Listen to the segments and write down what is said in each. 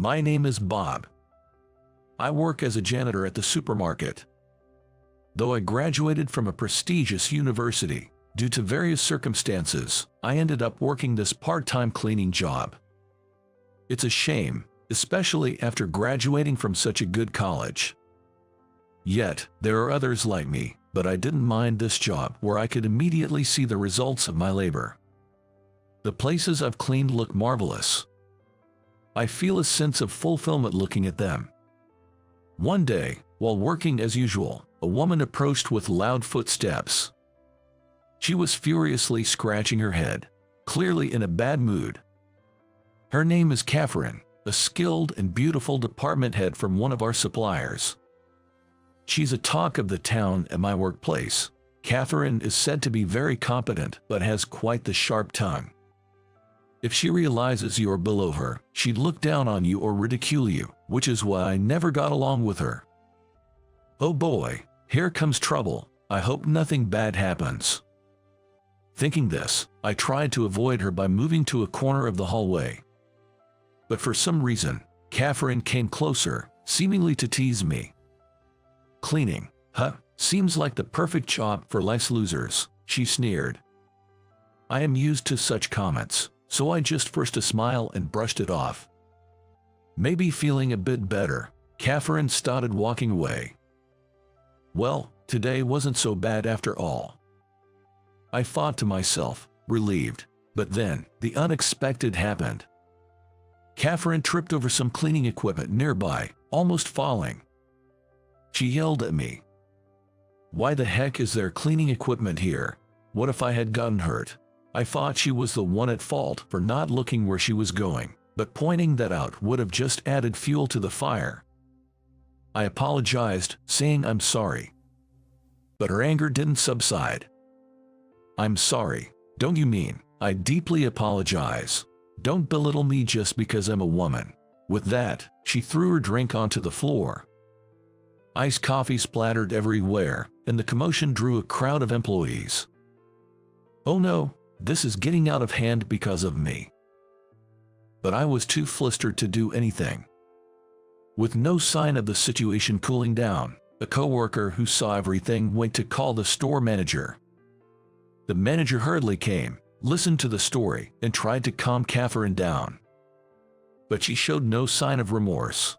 My name is Bob. I work as a janitor at the supermarket. Though I graduated from a prestigious university, due to various circumstances, I ended up working this part-time cleaning job. It's a shame, especially after graduating from such a good college. Yet, there are others like me, but I didn't mind this job where I could immediately see the results of my labor. The places I've cleaned look marvelous. I feel a sense of fulfillment looking at them. One day, while working as usual, a woman approached with loud footsteps. She was furiously scratching her head, clearly in a bad mood. Her name is Catherine, a skilled and beautiful department head from one of our suppliers. She's a talk of the town at my workplace. Catherine is said to be very competent but has quite the sharp tongue. If she realizes you're below her, she'd look down on you or ridicule you, which is why I never got along with her. Oh boy, here comes trouble. I hope nothing bad happens. Thinking this, I tried to avoid her by moving to a corner of the hallway. But for some reason, Catherine came closer, seemingly to tease me. Cleaning, huh? Seems like the perfect job for life's losers, she sneered. I am used to such comments, so I just forced a smile and brushed it off. Maybe feeling a bit better, Catherine started walking away. Well, today wasn't so bad after all. I thought to myself, relieved, but then, the unexpected happened. Catherine tripped over some cleaning equipment nearby, almost falling. She yelled at me. Why the heck is there cleaning equipment here? What if I had gotten hurt? I thought she was the one at fault for not looking where she was going, but pointing that out would have just added fuel to the fire. I apologized, saying I'm sorry. But her anger didn't subside. I'm sorry, don't you mean? I deeply apologize. Don't belittle me just because I'm a woman. With that, she threw her drink onto the floor. Iced coffee splattered everywhere, and the commotion drew a crowd of employees. Oh no, this is getting out of hand because of me. But I was too flustered to do anything. With no sign of the situation cooling down, a coworker who saw everything went to call the store manager. The manager hurriedly came, listened to the story, and tried to calm Catherine down. But she showed no sign of remorse.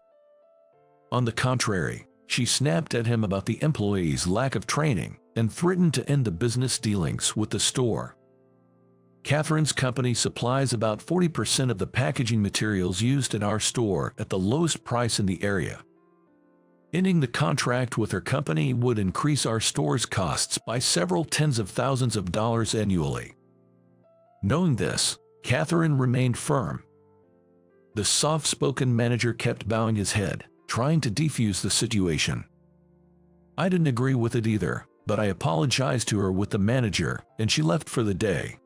On the contrary, she snapped at him about the employee's lack of training and threatened to end the business dealings with the store. Catherine's company supplies about 40% of the packaging materials used in our store at the lowest price in the area. Ending the contract with her company would increase our store's costs by several tens of thousands of dollars annually. Knowing this, Catherine remained firm. The soft-spoken manager kept bowing his head, trying to defuse the situation. I didn't agree with it either, but I apologized to her with the manager, and she left for the day.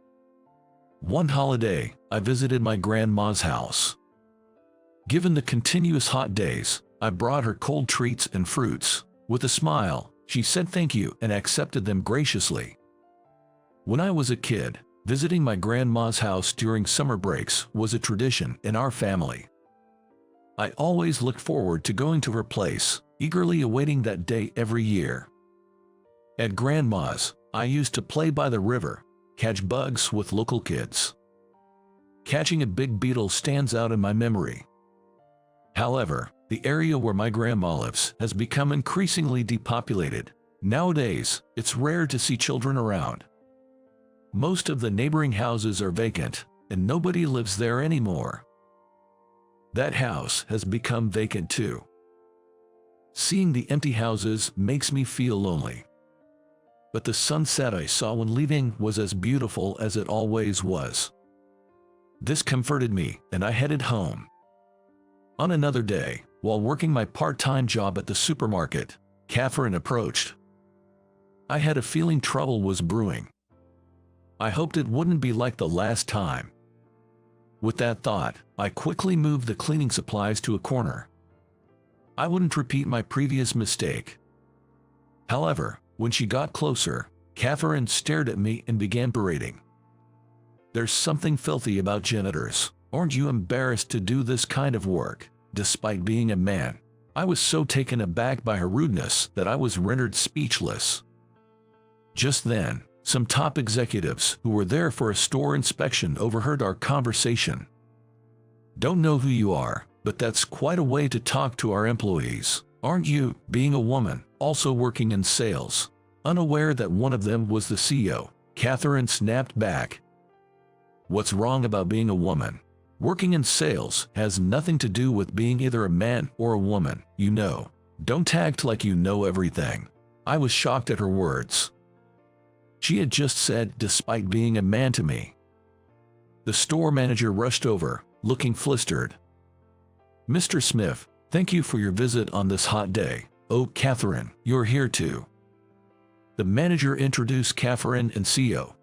One holiday, I visited my grandma's house. Given the continuous hot days, I brought her cold treats and fruits. With a smile, she said thank you and accepted them graciously. When I was a kid, visiting my grandma's house during summer breaks was a tradition in our family. I always looked forward to going to her place, eagerly awaiting that day every year. At Grandma's, I used to play by the river, catch bugs with local kids. Catching a big beetle stands out in my memory. However, the area where my grandma lives has become increasingly depopulated. Nowadays, it's rare to see children around. Most of the neighboring houses are vacant, and nobody lives there anymore. That house has become vacant too. Seeing the empty houses makes me feel lonely. But the sunset I saw when leaving was as beautiful as it always was. This comforted me, and I headed home. On another day, while working my part-time job at the supermarket, Catherine approached. I had a feeling trouble was brewing. I hoped it wouldn't be like the last time. With that thought, I quickly moved the cleaning supplies to a corner. I wouldn't repeat my previous mistake. However, when she got closer, Catherine stared at me and began berating. There's something filthy about janitors. Aren't you embarrassed to do this kind of work? despite being a man. I was so taken aback by her rudeness that I was rendered speechless. Just then, some top executives who were there for a store inspection overheard our conversation. "Don't know who you are, but that's quite a way to talk to our employees, aren't you?" Being a woman, also working in sales, unaware that one of them was the CEO, Catherine snapped back. "What's wrong about being a woman? Working in sales has nothing to do with being either a man or a woman, you know. Don't act like you know everything." I was shocked at her words. She had just said, "despite being a man" to me. The store manager rushed over, looking flustered. "Mr. Smith, thank you for your visit on this hot day. Oh, Catherine, you're here too." The manager introduced Catherine and CEO.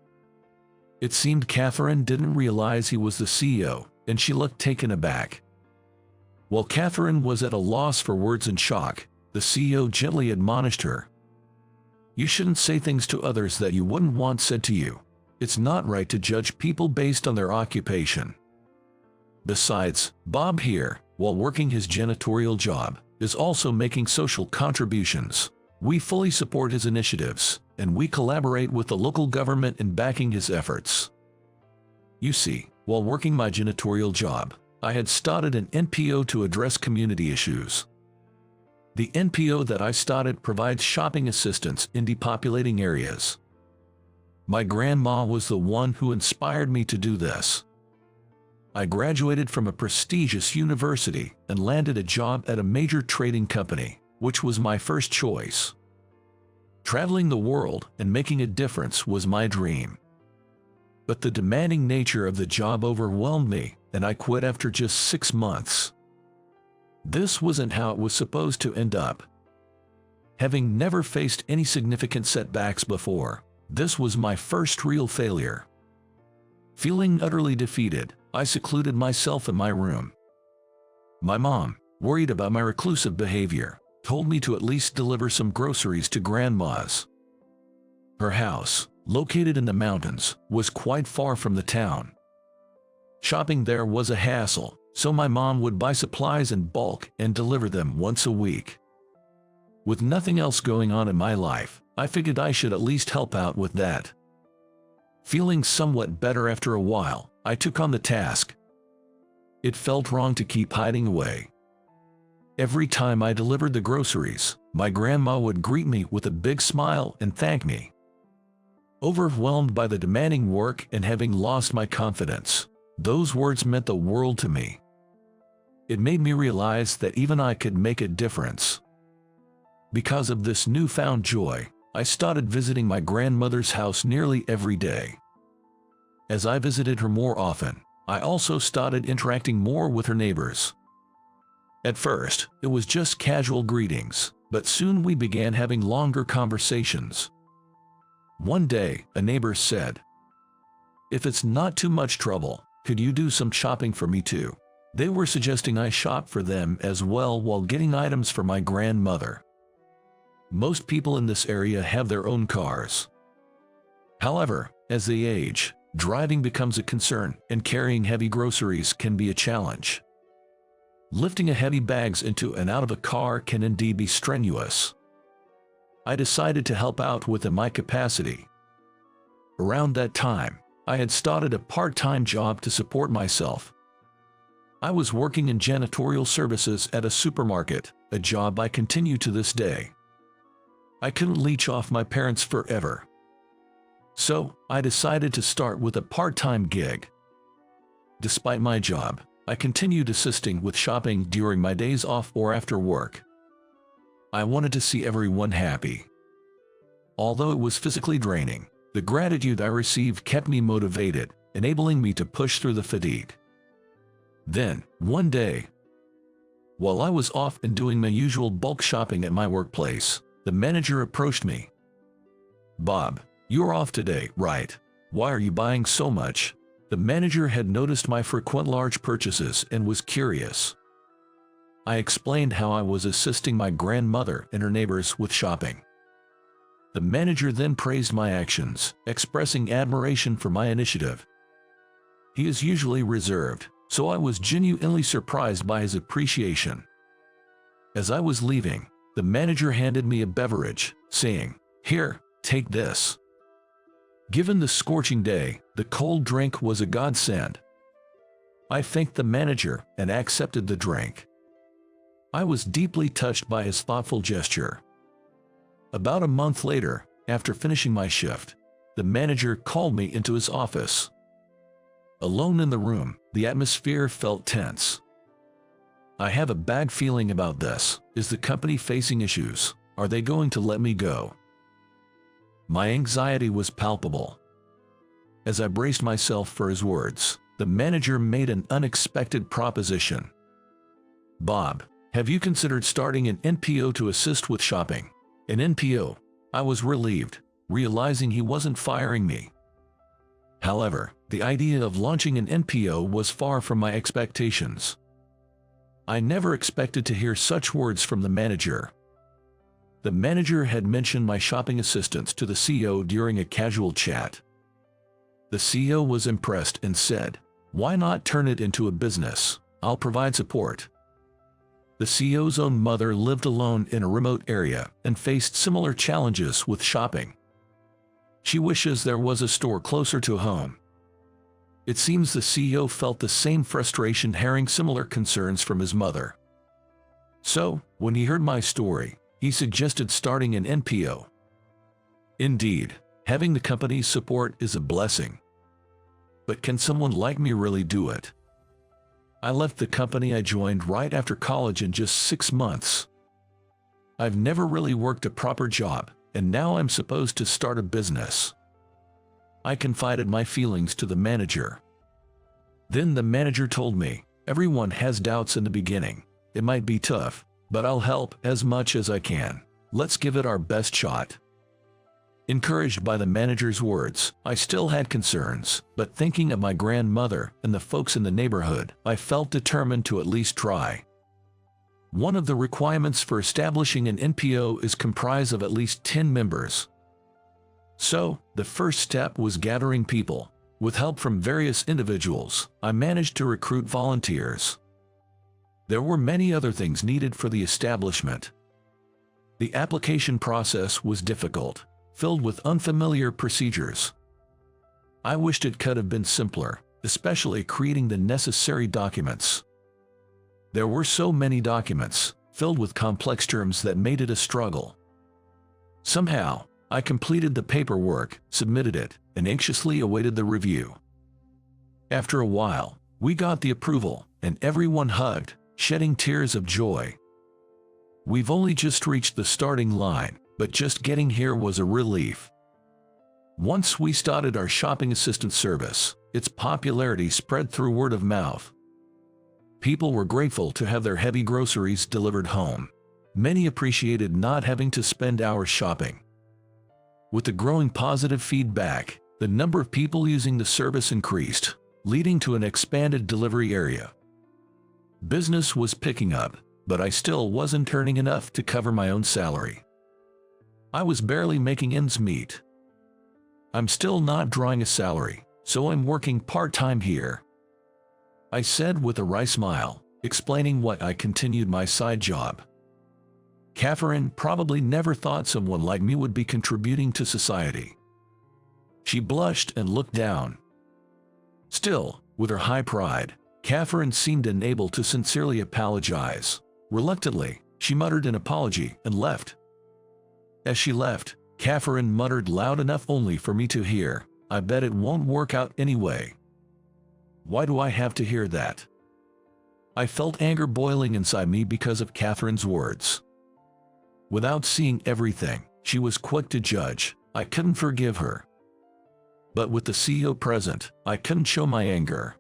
It seemed Catherine didn't realize he was the CEO, and she looked taken aback. While Catherine was at a loss for words in shock, the CEO gently admonished her. "You shouldn't say things to others that you wouldn't want said to you. It's not right to judge people based on their occupation. Besides, Bob here, while working his janitorial job, is also making social contributions. We fully support his initiatives, and we collaborate with the local government in backing his efforts. You see, while working my janitorial job, I had started an NPO to address community issues. The NPO that I started provides shopping assistance in depopulating areas. My grandma was the one who inspired me to do this. I graduated from a prestigious university and landed a job at a major trading company, which was my first choice. Traveling the world and making a difference was my dream. But the demanding nature of the job overwhelmed me, and I quit after just 6 months. This wasn't how it was supposed to end up. Having never faced any significant setbacks before, this was my first real failure. Feeling utterly defeated, I secluded myself in my room. My mom, worried about my reclusive behavior, told me to at least deliver some groceries to Grandma's. Her house, located in the mountains, was quite far from the town. Shopping there was a hassle, so my mom would buy supplies in bulk and deliver them once a week. With nothing else going on in my life, I figured I should at least help out with that. Feeling somewhat better after a while, I took on the task. It felt wrong to keep hiding away. Every time I delivered the groceries, my grandma would greet me with a big smile and thank me. Overwhelmed by the demanding work and having lost my confidence, those words meant the world to me. It made me realize that even I could make a difference. Because of this newfound joy, I started visiting my grandmother's house nearly every day. As I visited her more often, I also started interacting more with her neighbors. At first, it was just casual greetings, but soon we began having longer conversations. One day, a neighbor said, "If it's not too much trouble, could you do some shopping for me too?" They were suggesting I shop for them as well while getting items for my grandmother. Most people in this area have their own cars. However, as they age, driving becomes a concern, and carrying heavy groceries can be a challenge. Lifting a heavy bags into and out of a car can indeed be strenuous. I decided to help out within my capacity. Around that time, I had started a part-time job to support myself. I was working in janitorial services at a supermarket, a job I continue to this day. I couldn't leech off my parents forever. So, I decided to start with a part-time gig. Despite my job, I continued assisting with shopping during my days off or after work. I wanted to see everyone happy. Although it was physically draining, the gratitude I received kept me motivated, enabling me to push through the fatigue. Then, one day, while I was off and doing my usual bulk shopping at my workplace, the manager approached me. "Bob, you're off today, right? Why are you buying so much?" The manager had noticed my frequent large purchases and was curious. I explained how I was assisting my grandmother and her neighbors with shopping. The manager then praised my actions, expressing admiration for my initiative. He is usually reserved, so I was genuinely surprised by his appreciation. As I was leaving, the manager handed me a beverage, saying, "Here, take this." Given the scorching day, the cold drink was a godsend. I thanked the manager and accepted the drink. I was deeply touched by his thoughtful gesture. About a month later, after finishing my shift, the manager called me into his office. Alone in the room, the atmosphere felt tense. "I have a bad feeling about this. Is the company facing issues? Are they going to let me go?" My anxiety was palpable. As I braced myself for his words, the manager made an unexpected proposition. "Bob, have you considered starting an NPO to assist with shopping?" An NPO? I was relieved, realizing he wasn't firing me. However, the idea of launching an NPO was far from my expectations. I never expected to hear such words from the manager. The manager had mentioned my shopping assistance to the CEO during a casual chat. The CEO was impressed and said, "Why not turn it into a business? I'll provide support." The CEO's own mother lived alone in a remote area and faced similar challenges with shopping. She wishes there was a store closer to home. It seems the CEO felt the same frustration hearing similar concerns from his mother. So, when he heard my story, he suggested starting an NPO. Indeed, having the company's support is a blessing. But can someone like me really do it? I left the company I joined right after college in just 6 months. I've never really worked a proper job, and now I'm supposed to start a business. I confided my feelings to the manager. Then the manager told me, "Everyone has doubts in the beginning. It might be tough, but I'll help as much as I can. Let's give it our best shot." Encouraged by the manager's words, I still had concerns, but thinking of my grandmother and the folks in the neighborhood, I felt determined to at least try. One of the requirements for establishing an NPO is comprised of at least 10 members. So, the first step was gathering people. With help from various individuals, I managed to recruit volunteers. There were many other things needed for the establishment. The application process was difficult, filled with unfamiliar procedures. I wished it could have been simpler, especially creating the necessary documents. There were so many documents, filled with complex terms that made it a struggle. Somehow, I completed the paperwork, submitted it, and anxiously awaited the review. After a while, we got the approval, and everyone hugged, shedding tears of joy. We've only just reached the starting line, but just getting here was a relief. Once we started our shopping assistant service, its popularity spread through word of mouth. People were grateful to have their heavy groceries delivered home. Many appreciated not having to spend hours shopping. With the growing positive feedback, the number of people using the service increased, leading to an expanded delivery area. Business was picking up, but I still wasn't earning enough to cover my own salary. I was barely making ends meet. I'm still not drawing a salary, so I'm working part-time here, I said with a wry smile, explaining why I continued my side job. Catherine probably never thought someone like me would be contributing to society. She blushed and looked down. Still, with her high pride, Catherine seemed unable to sincerely apologize. Reluctantly, she muttered an apology and left. As she left, Catherine muttered loud enough only for me to hear, "I bet it won't work out anyway." Why do I have to hear that? I felt anger boiling inside me because of Catherine's words. Without seeing everything, she was quick to judge. I couldn't forgive her. But with the CEO present, I couldn't show my anger.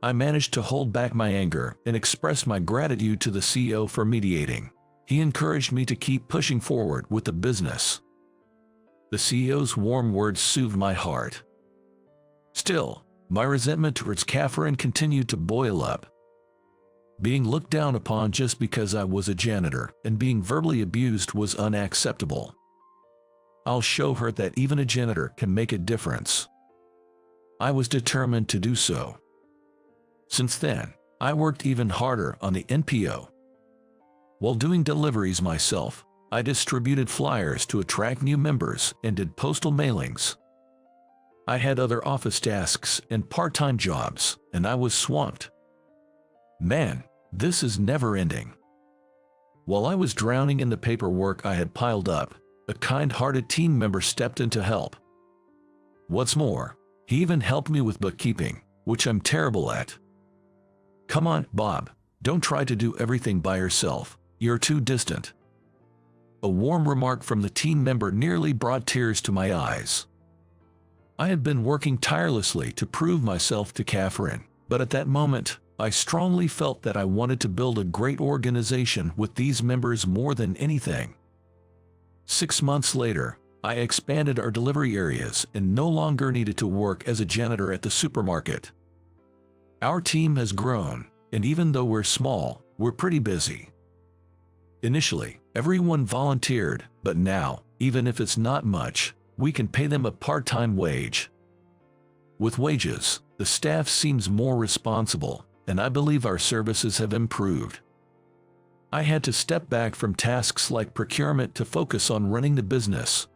I managed to hold back my anger and express my gratitude to the CEO for mediating. He encouraged me to keep pushing forward with the business. The CEO's warm words soothed my heart. Still, my resentment towards Catherine continued to boil up. Being looked down upon just because I was a janitor and being verbally abused was unacceptable. I'll show her that even a janitor can make a difference. I was determined to do so. Since then, I worked even harder on the NPO. While doing deliveries myself, I distributed flyers to attract new members and did postal mailings. I had other office tasks and part-time jobs, and I was swamped. Man, this is never ending. While I was drowning in the paperwork I had piled up, a kind-hearted team member stepped in to help. What's more, he even helped me with bookkeeping, which I'm terrible at. Come on, Bob, don't try to do everything by yourself, you're too distant. A warm remark from the team member nearly brought tears to my eyes. I had been working tirelessly to prove myself to Catherine, but at that moment, I strongly felt that I wanted to build a great organization with these members more than anything. 6 months later, I expanded our delivery areas and no longer needed to work as a janitor at the supermarket. Our team has grown, and even though we're small, we're pretty busy. Initially, everyone volunteered, but now, even if it's not much, we can pay them a part-time wage. With wages, the staff seems more responsible, and I believe our services have improved. I had to step back from tasks like procurement to focus on running the business.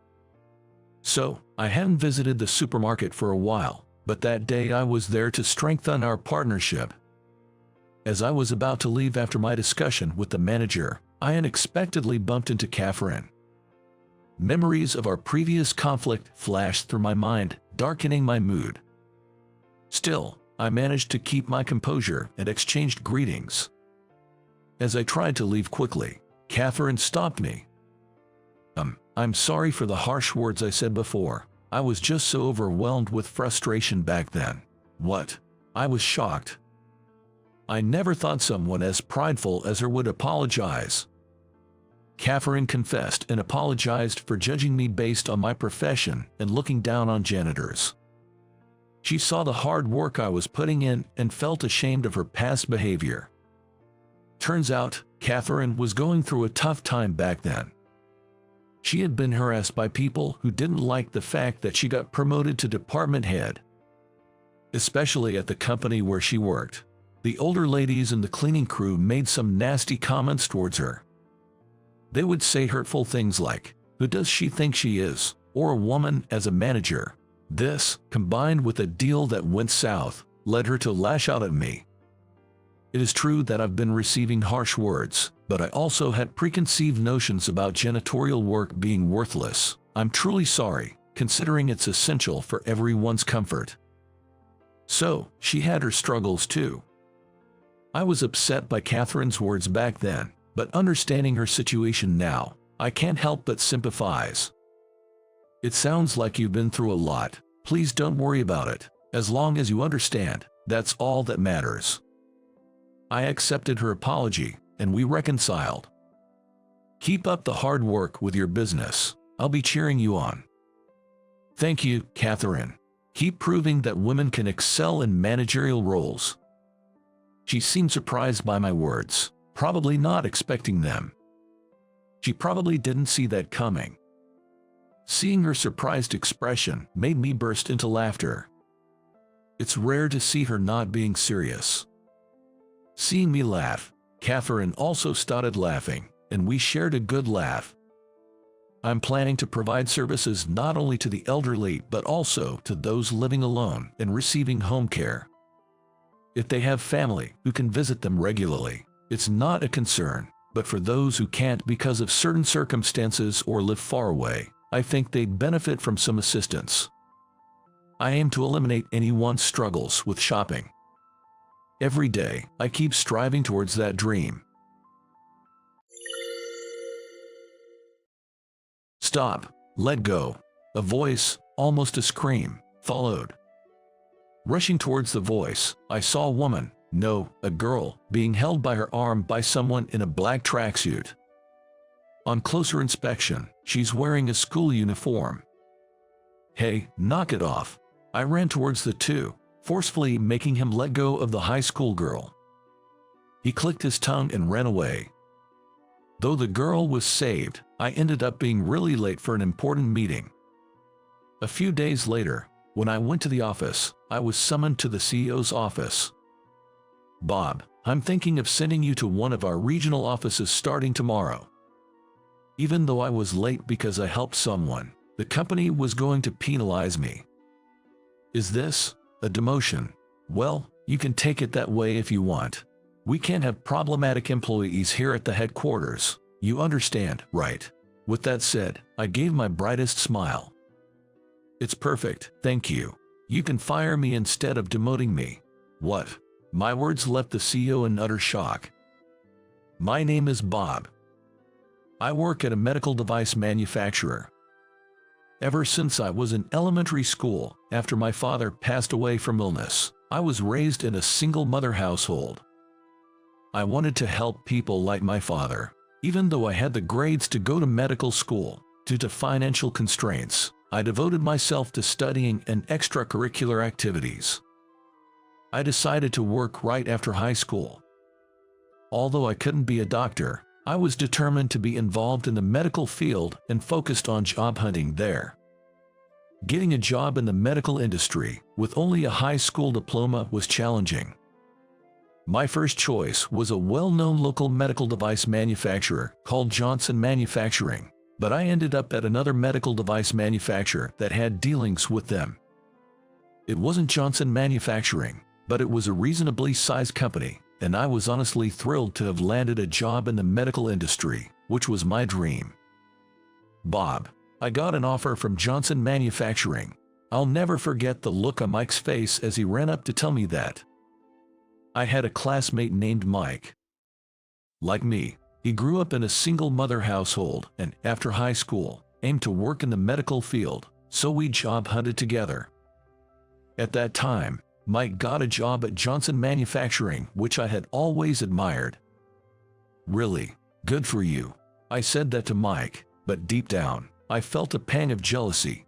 So, I hadn't visited the supermarket for a while, but that day I was there to strengthen our partnership. As I was about to leave after my discussion with the manager, I unexpectedly bumped into Catherine. Memories of our previous conflict flashed through my mind, darkening my mood. Still, I managed to keep my composure and exchanged greetings. As I tried to leave quickly, Catherine stopped me. I'm sorry for the harsh words I said before. I was just so overwhelmed with frustration back then. What? I was shocked. I never thought someone as prideful as her would apologize. Catherine confessed and apologized for judging me based on my profession and looking down on janitors. She saw the hard work I was putting in and felt ashamed of her past behavior. Turns out, Catherine was going through a tough time back then. She had been harassed by people who didn't like the fact that she got promoted to department head. Especially at the company where she worked, the older ladies in the cleaning crew made some nasty comments towards her. They would say hurtful things like, "Who does she think she is?" or "A woman as a manager." This, combined with a deal that went south, led her to lash out at me. It is true that I've been receiving harsh words, but I also had preconceived notions about janitorial work being worthless. I'm truly sorry, considering it's essential for everyone's comfort. So, she had her struggles too. I was upset by Catherine's words back then, but understanding her situation now, I can't help but sympathize. It sounds like you've been through a lot. Please don't worry about it. As long as you understand, that's all that matters. I accepted her apology, and we reconciled. Keep up the hard work with your business. I'll be cheering you on. Thank you, Catherine. Keep proving that women can excel in managerial roles. She seemed surprised by my words, probably not expecting them. She probably didn't see that coming. Seeing her surprised expression made me burst into laughter. It's rare to see her not being serious. Seeing me laugh, Catherine also started laughing, and we shared a good laugh. I'm planning to provide services not only to the elderly but also to those living alone and receiving home care. If they have family who can visit them regularly, it's not a concern, but for those who can't because of certain circumstances or live far away, I think they'd benefit from some assistance. I aim to eliminate anyone's struggles with shopping. Every day, I keep striving towards that dream. Stop, let go. A voice, almost a scream, followed. Rushing towards the voice, I saw a woman, no, a girl, being held by her arm by someone in a black tracksuit. On closer inspection, she's wearing a school uniform. Hey, knock it off. I ran towards the two, forcefully making him let go of the high school girl. He clicked his tongue and ran away. Though the girl was saved, I ended up being really late for an important meeting. A few days later, when I went to the office, I was summoned to the CEO's office. "Bob, I'm thinking of sending you to one of our regional offices starting tomorrow." Even though I was late because I helped someone, the company was going to penalize me. Is this a demotion? Well, you can take it that way if you want. We can't have problematic employees here at the headquarters. You understand, right? With that said, I gave my brightest smile. "It's perfect, thank you. You can fire me instead of demoting me." "What?" My words left the CEO in utter shock. "My name is Bob. I work at a medical device manufacturer. Ever since I was in elementary school, after my father passed away from illness, I was raised in a single-mother household. I wanted to help people like my father. Even though I had the grades to go to medical school, due to financial constraints, I devoted myself to studying and extracurricular activities. I decided to work right after high school. Although I couldn't be a doctor, I was determined to be involved in the medical field and focused on job hunting there. Getting a job in the medical industry with only a high school diploma was challenging. My first choice was a well-known local medical device manufacturer called Johnson Manufacturing, but I ended up at another medical device manufacturer that had dealings with them. It wasn't Johnson Manufacturing, but it was a reasonably sized company, and I was honestly thrilled to have landed a job in the medical industry, which was my dream. "Bob, I got an offer from Johnson Manufacturing." I'll never forget the look on Mike's face as he ran up to tell me that. I had a classmate named Mike. Like me, he grew up in a single-mother household and, after high school, aimed to work in the medical field, so we job hunted together. At that time, Mike got a job at Johnson Manufacturing, which I had always admired. "Really, good for you." I said that to Mike, but deep down, I felt a pang of jealousy.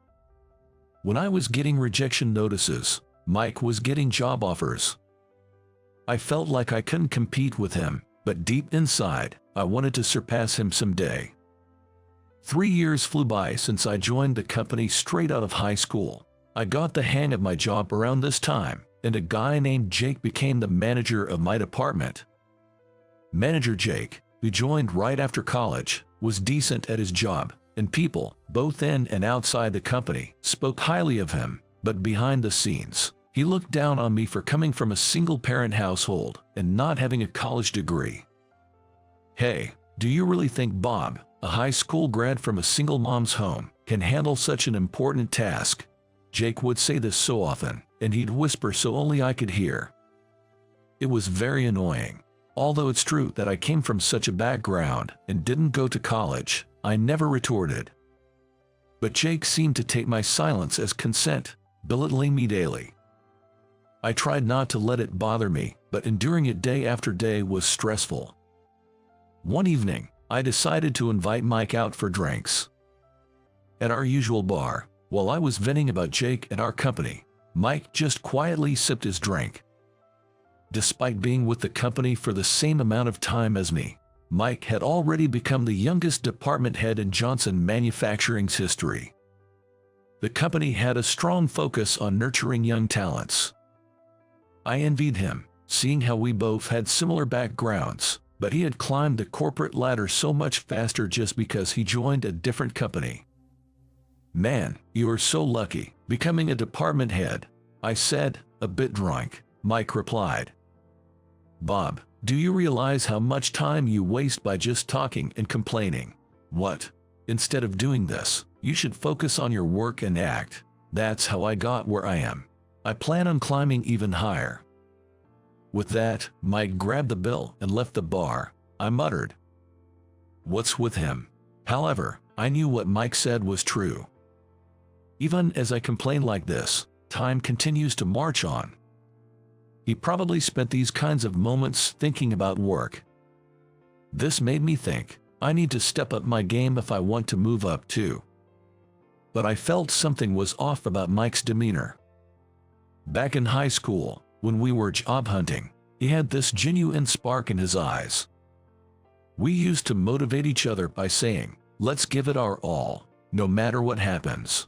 When I was getting rejection notices, Mike was getting job offers. I felt like I couldn't compete with him, but deep inside, I wanted to surpass him someday. 3 years flew by since I joined the company straight out of high school. I got the hang of my job around this time, and a guy named Jake became the manager of my department. Manager Jake, who joined right after college, was decent at his job, and people, both in and outside the company, spoke highly of him, but behind the scenes, he looked down on me for coming from a single-parent household and not having a college degree. "Hey, do you really think Bob, a high school grad from a single mom's home, can handle such an important task?" Jake would say this so often, and he'd whisper so only I could hear. It was very annoying. Although it's true that I came from such a background and didn't go to college, I never retorted. But Jake seemed to take my silence as consent, belittling me daily. I tried not to let it bother me, but enduring it day after day was stressful. One evening, I decided to invite Mike out for drinks. At our usual bar, while I was venting about Jake and our company, Mike just quietly sipped his drink. Despite being with the company for the same amount of time as me, Mike had already become the youngest department head in Johnson Manufacturing's history. The company had a strong focus on nurturing young talents. I envied him, seeing how we both had similar backgrounds, but he had climbed the corporate ladder so much faster just because he joined a different company. "Man, you are so lucky, becoming a department head," I said, a bit drunk. Mike replied, "Bob, do you realize how much time you waste by just talking and complaining? What? Instead of doing this, you should focus on your work and act." That's how I got where I am. I plan on climbing even higher. With that, Mike grabbed the bill and left the bar. I muttered, "What's with him?" However, I knew what Mike said was true. Even as I complain like this, time continues to march on. He probably spent these kinds of moments thinking about work. This made me think, I need to step up my game if I want to move up too. But I felt something was off about Mike's demeanor. Back in high school, when we were job hunting, he had this genuine spark in his eyes. We used to motivate each other by saying, "Let's give it our all, no matter what happens."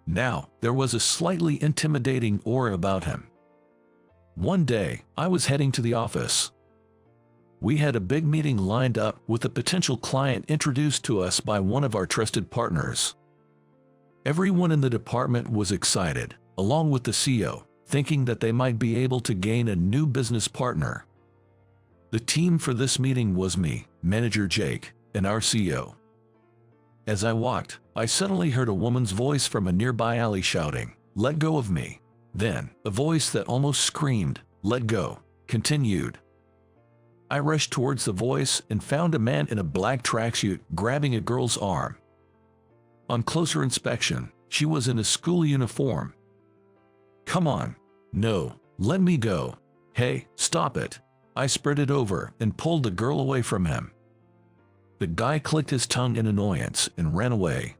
Now, there was a slightly intimidating aura about him. One day, I was heading to the office. We had a big meeting lined up with a potential client introduced to us by one of our trusted partners. Everyone in the department was excited, along with the CEO, thinking that they might be able to gain a new business partner. The team for this meeting was me, Manager Jake, and our CEO. As I walked, I suddenly heard a woman's voice from a nearby alley shouting, "Let go of me." Then, a voice that almost screamed, "Let go," continued. I rushed towards the voice and found a man in a black tracksuit grabbing a girl's arm. On closer inspection, she was in a school uniform. "Come on. No, let me go. Hey, stop it." I sprinted over and pulled the girl away from him. The guy clicked his tongue in annoyance and ran away.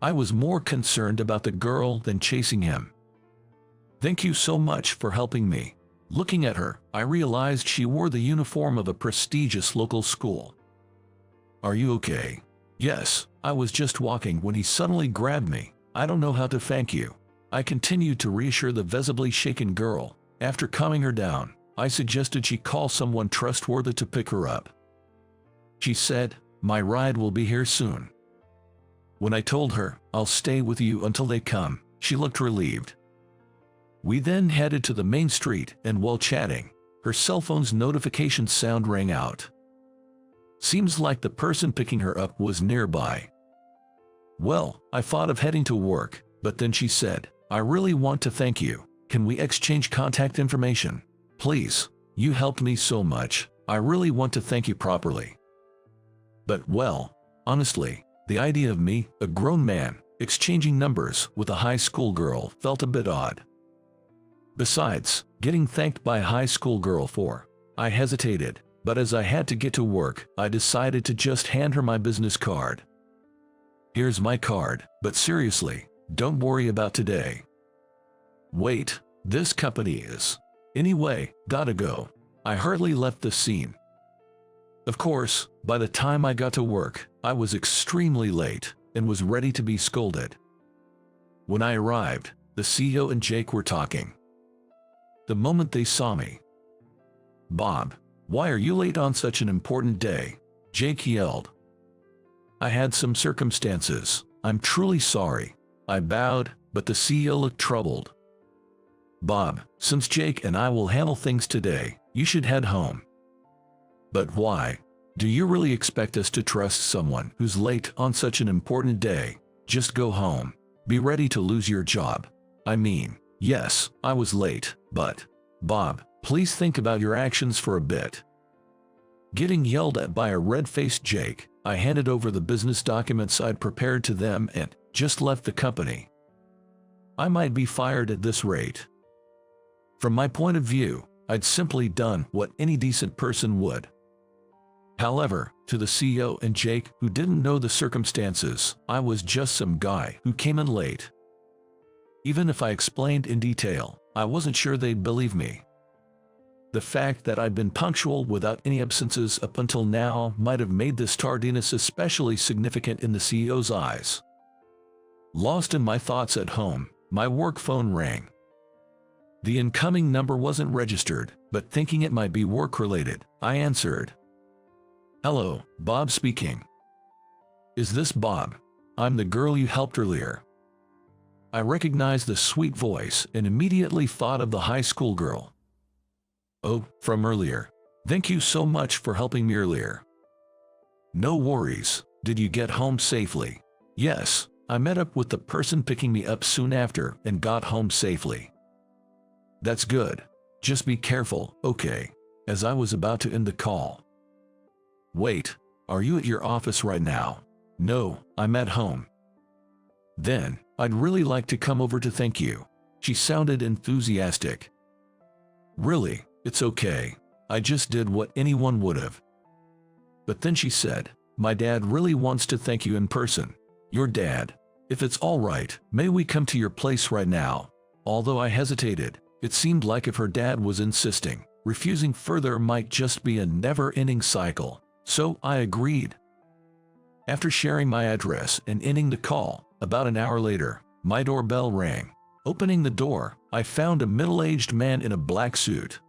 I was more concerned about the girl than chasing him. "Thank you so much for helping me." Looking at her, I realized she wore the uniform of a prestigious local school. "Are you okay?" "Yes, I was just walking when he suddenly grabbed me. I don't know how to thank you." I continued to reassure the visibly shaken girl. After calming her down, I suggested she call someone trustworthy to pick her up. She said, "My ride will be here soon." When I told her, "I'll stay with you until they come," she looked relieved. We then headed to the main street, and while chatting, her cell phone's notification sound rang out. Seems like the person picking her up was nearby. Well, I thought of heading to work, but then she said, "I really want to thank you. Can we exchange contact information? Please, you helped me so much. I really want to thank you properly." But well, honestly, the idea of me, a grown man, exchanging numbers with a high school girl felt a bit odd. Besides, getting thanked by a high school girl for, I hesitated, but as I had to get to work, I decided to just hand her my business card. "Here's my card, but seriously, don't worry about today." "Wait, this company is. Anyway, gotta go." I hurriedly left the scene. Of course, by the time I got to work, I was extremely late and was ready to be scolded. When I arrived, the CEO and Jake were talking. The moment they saw me, "Bob, why are you late on such an important day?" Jake yelled. "I had some circumstances. I'm truly sorry." I bowed, but the CEO looked troubled. "Bob, since Jake and I will handle things today, you should head home." "But why? Do you really expect us to trust someone who's late on such an important day? Just go home. Be ready to lose your job." I mean, yes, I was late, but, Bob, please think about your actions for a bit. Getting yelled at by a red-faced Jake, I handed over the business documents I'd prepared to them and just left the company. I might be fired at this rate. From my point of view, I'd simply done what any decent person would. However, to the CEO and Jake, who didn't know the circumstances, I was just some guy who came in late. Even if I explained in detail, I wasn't sure they'd believe me. The fact that I'd been punctual without any absences up until now might have made this tardiness especially significant in the CEO's eyes. Lost in my thoughts at home, my work phone rang. The incoming number wasn't registered, but thinking it might be work-related, I answered. "Hello, Bob speaking." "Is this Bob? I'm the girl you helped earlier." I recognized the sweet voice and immediately thought of the high school girl. "Oh, from earlier. Thank you so much for helping me earlier." "No worries. Did you get home safely?" "Yes, I met up with the person picking me up soon after and got home safely." "That's good. Just be careful, okay?" As I was about to end the call. "Wait, are you at your office right now?" "No, I'm at home." "Then, I'd really like to come over to thank you." She sounded enthusiastic. "Really, it's okay. I just did what anyone would have." But then she said, "My dad really wants to thank you in person." "Your dad? If it's all right, may we come to your place right now?" Although I hesitated, it seemed like if her dad was insisting, refusing further might just be a never-ending cycle, so I agreed. After sharing my address and ending the call, about an hour later, my doorbell rang. Opening the door, I found a middle-aged man in a black suit.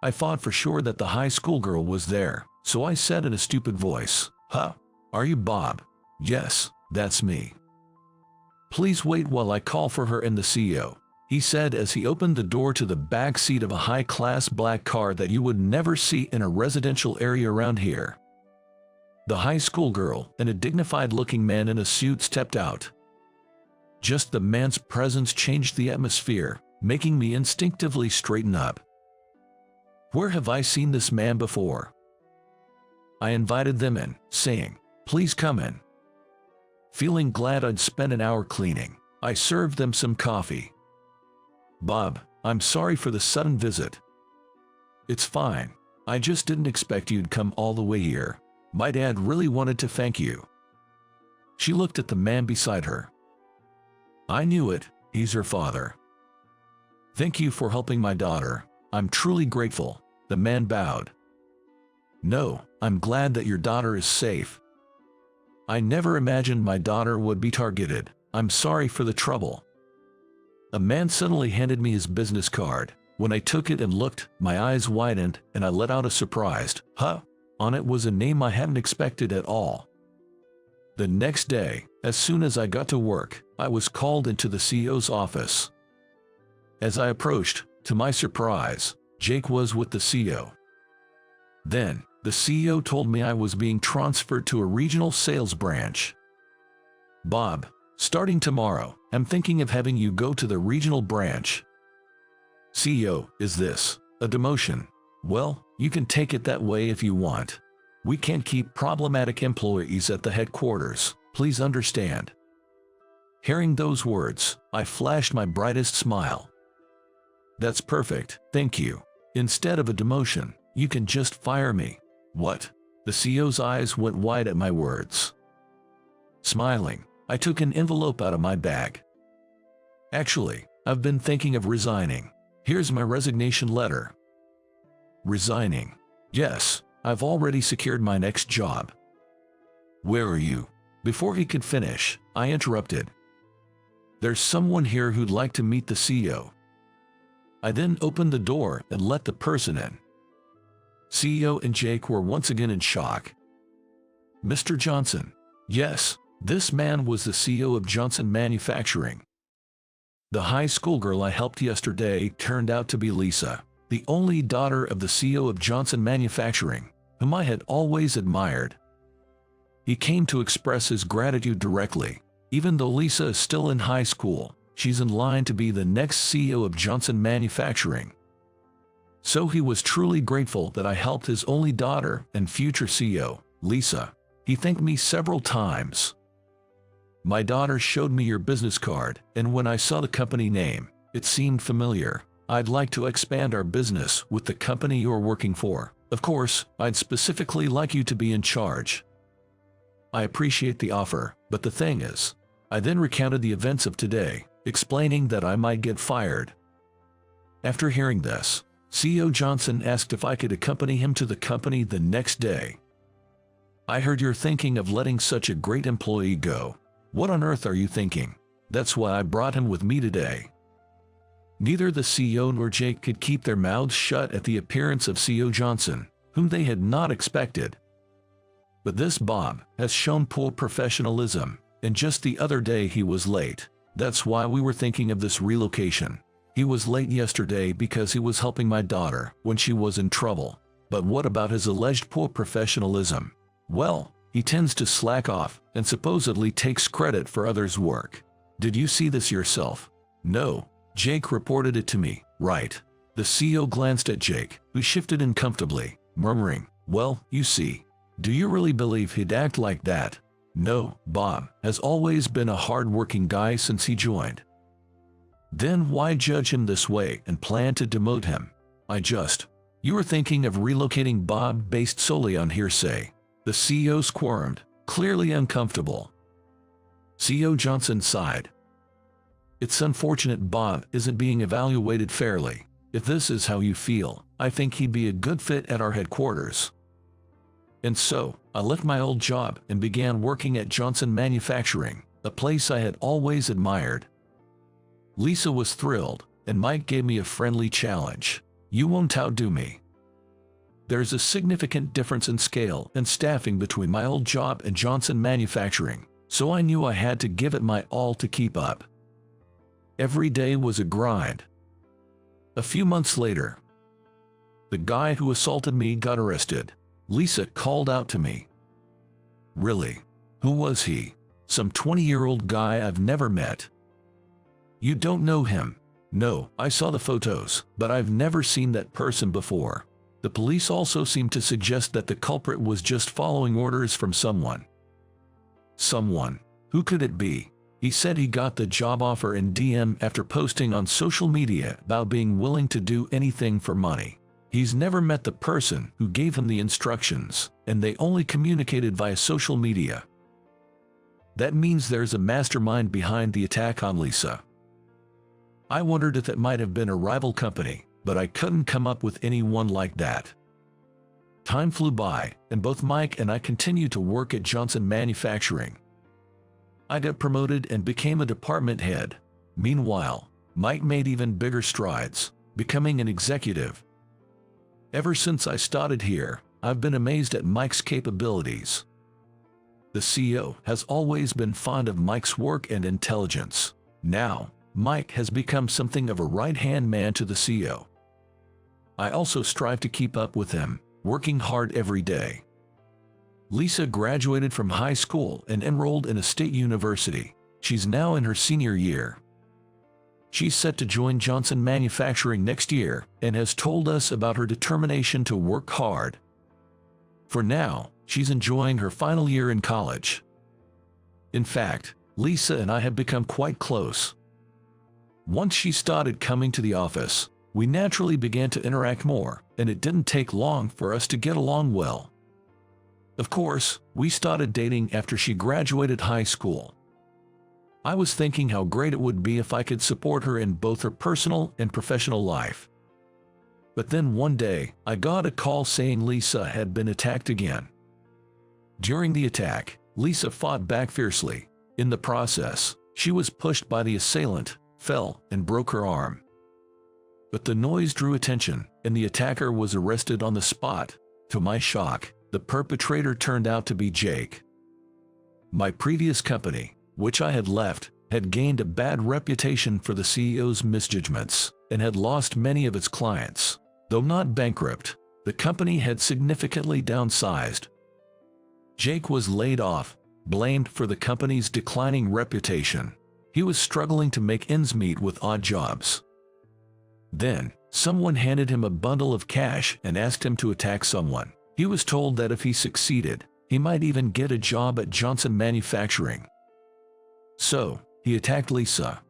I thought for sure that the high school girl was there, so I said in a stupid voice, "Huh? Are you Bob?" "Yes, that's me." "Please wait while I call for her and the CEO," he said as he opened the door to the back seat of a high-class black car that you would never see in a residential area around here. The high school girl and a dignified-looking man in a suit stepped out. Just the man's presence changed the atmosphere, making me instinctively straighten up. Where have I seen this man before? I invited them in, saying, "Please come in." Feeling glad I'd spent an hour cleaning, I served them some coffee. "Bob, I'm sorry for the sudden visit." "It's fine. I just didn't expect you'd come all the way here. My dad really wanted to thank you." She looked at the man beside her. "I knew it, he's her father." "Thank you for helping my daughter. I'm truly grateful," the man bowed. "No, I'm glad that your daughter is safe. I never imagined my daughter would be targeted. I'm sorry for the trouble." A man suddenly handed me his business card. When I took it and looked, my eyes widened and I let out a surprised, "Huh?" On it was a name I hadn't expected at all. The next day, as soon as I got to work, I was called into the CEO's office. As I approached, to my surprise, Jake was with the CEO. Then, the CEO told me I was being transferred to a regional sales branch. "Bob, starting tomorrow, I'm thinking of having you go to the regional branch." "CEO, is this a demotion?" "Well, you can take it that way if you want. We can't keep problematic employees at the headquarters, please understand." Hearing those words, I flashed my brightest smile. "That's perfect, thank you. Instead of a demotion, you can just fire me." "What?" The CEO's eyes went wide at my words. Smiling, I took an envelope out of my bag. "Actually, I've been thinking of resigning. Here's my resignation letter." "Resigning?" "Yes, I've already secured my next job." "Where are you?" Before he could finish, I interrupted. "There's someone here who'd like to meet the CEO." I then opened the door and let the person in. CEO and Jake were once again in shock. "Mr. Johnson." Yes, this man was the CEO of Johnson Manufacturing. The high school girl I helped yesterday turned out to be Lisa, the only daughter of the CEO of Johnson Manufacturing, whom I had always admired. He came to express his gratitude directly. Even though Lisa is still in high school, she's in line to be the next CEO of Johnson Manufacturing. So he was truly grateful that I helped his only daughter and future CEO, Lisa. He thanked me several times. "My daughter showed me your business card, and when I saw the company name, it seemed familiar. I'd like to expand our business with the company you're working for. Of course, I'd specifically like you to be in charge." "I appreciate the offer, but the thing is..." I then recounted the events of today, explaining that I might get fired. After hearing this, CEO Johnson asked if I could accompany him to the company the next day. "I heard you're thinking of letting such a great employee go. What on earth are you thinking?" That's why I brought him with me today. Neither the CEO nor Jake could keep their mouths shut at the appearance of CEO Johnson, whom they had not expected. But this Bob has shown poor professionalism, and just the other day he was late. That's why we were thinking of this relocation. He was late yesterday because he was helping my daughter when she was in trouble. But what about his alleged poor professionalism? Well, he tends to slack off and supposedly takes credit for others' work. Did you see this yourself? No. Jake reported it to me, right? The CEO glanced at Jake, who shifted uncomfortably, murmuring, "Well, you see. Do you really believe he'd act like that?" No, Bob has always been a hard-working guy since he joined. Then why judge him this way and plan to demote him? You were thinking of relocating Bob based solely on hearsay. The CEO squirmed, clearly uncomfortable. CEO Johnson sighed. It's unfortunate Bob isn't being evaluated fairly. If this is how you feel, I think he'd be a good fit at our headquarters. And so, I left my old job and began working at Johnson Manufacturing, a place I had always admired. Lisa was thrilled, and Mike gave me a friendly challenge. "You won't outdo me." There's a significant difference in scale and staffing between my old job and Johnson Manufacturing, so I knew I had to give it my all to keep up. Every day was a grind. A few months later, the guy who assaulted me got arrested. Lisa called out to me. "Really? Who was he?" "Some 20-year-old guy I've never met." "You don't know him?" "No, I saw the photos, but I've never seen that person before." The police also seemed to suggest that the culprit was just following orders from someone. Someone. Who could it be? He said he got the job offer in DM after posting on social media about being willing to do anything for money. He's never met the person who gave him the instructions, and they only communicated via social media. That means there's a mastermind behind the attack on Lisa. I wondered if it might have been a rival company, but I couldn't come up with anyone like that. Time flew by, and both Mike and I continued to work at Johnson Manufacturing. I got promoted and became a department head. Meanwhile, Mike made even bigger strides, becoming an executive. Ever since I started here, I've been amazed at Mike's capabilities. The CEO has always been fond of Mike's work and intelligence. Now, Mike has become something of a right-hand man to the CEO. I also strive to keep up with him, working hard every day. Lisa graduated from high school and enrolled in a state university. She's now in her senior year. She's set to join Johnson Manufacturing next year and has told us about her determination to work hard. For now, she's enjoying her final year in college. In fact, Lisa and I have become quite close. Once she started coming to the office, we naturally began to interact more, and it didn't take long for us to get along well. Of course, we started dating after she graduated high school. I was thinking how great it would be if I could support her in both her personal and professional life. But then one day, I got a call saying Lisa had been attacked again. During the attack, Lisa fought back fiercely. In the process, she was pushed by the assailant, fell, and broke her arm. But the noise drew attention, and the attacker was arrested on the spot. To my shock, the perpetrator turned out to be Jake. My previous company, which I had left, had gained a bad reputation for the CEO's misjudgments and had lost many of its clients. Though not bankrupt, the company had significantly downsized. Jake was laid off, blamed for the company's declining reputation. He was struggling to make ends meet with odd jobs. Then, someone handed him a bundle of cash and asked him to attack someone. He was told that if he succeeded, he might even get a job at Johnson Manufacturing. So, he attacked Lisa.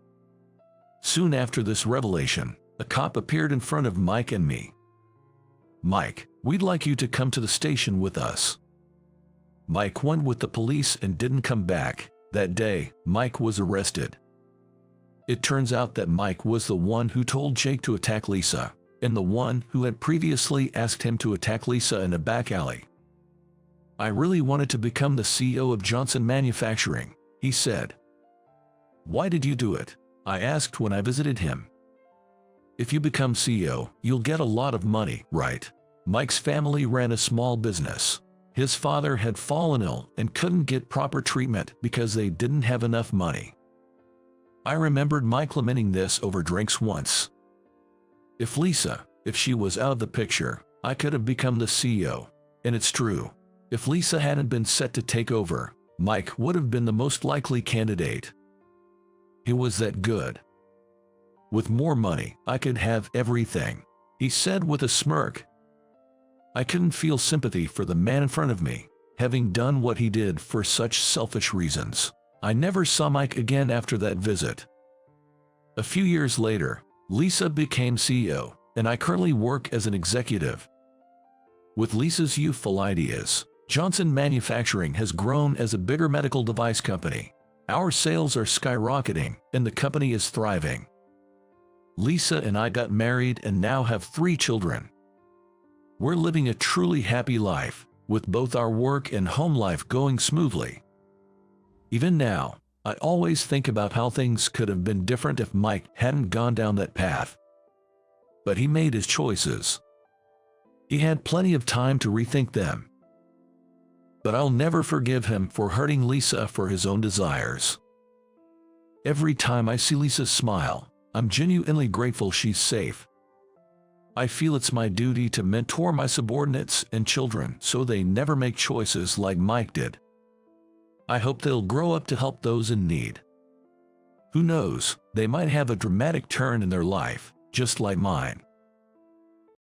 Soon after this revelation, a cop appeared in front of Mike and me. "Mike, we'd like you to come to the station with us." Mike went with the police and didn't come back. That day, Mike was arrested. It turns out that Mike was the one who told Jake to attack Lisa, and the one who had previously asked him to attack Lisa in a back alley. "I really wanted to become the CEO of Johnson Manufacturing," he said. "Why did you do it?" I asked when I visited him. "If you become CEO, you'll get a lot of money, right?" Mike's family ran a small business. His father had fallen ill and couldn't get proper treatment because they didn't have enough money. I remembered Mike lamenting this over drinks once. If she was out of the picture, I could have become the CEO. And it's true. If Lisa hadn't been set to take over, Mike would have been the most likely candidate. He was that good. "With more money, I could have everything," he said with a smirk. I couldn't feel sympathy for the man in front of me, having done what he did for such selfish reasons. I never saw Mike again after that visit. A few years later, Lisa became CEO, and I currently work as an executive. With Lisa's youthful ideas, Johnson Manufacturing has grown as a bigger medical device company. Our sales are skyrocketing, and the company is thriving. Lisa and I got married and now have 3 children. We're living a truly happy life, with both our work and home life going smoothly. Even now, I always think about how things could have been different if Mike hadn't gone down that path. But he made his choices. He had plenty of time to rethink them. But I'll never forgive him for hurting Lisa for his own desires. Every time I see Lisa smile, I'm genuinely grateful she's safe. I feel it's my duty to mentor my subordinates and children so they never make choices like Mike did. I hope they'll grow up to help those in need. Who knows, they might have a dramatic turn in their life, just like mine.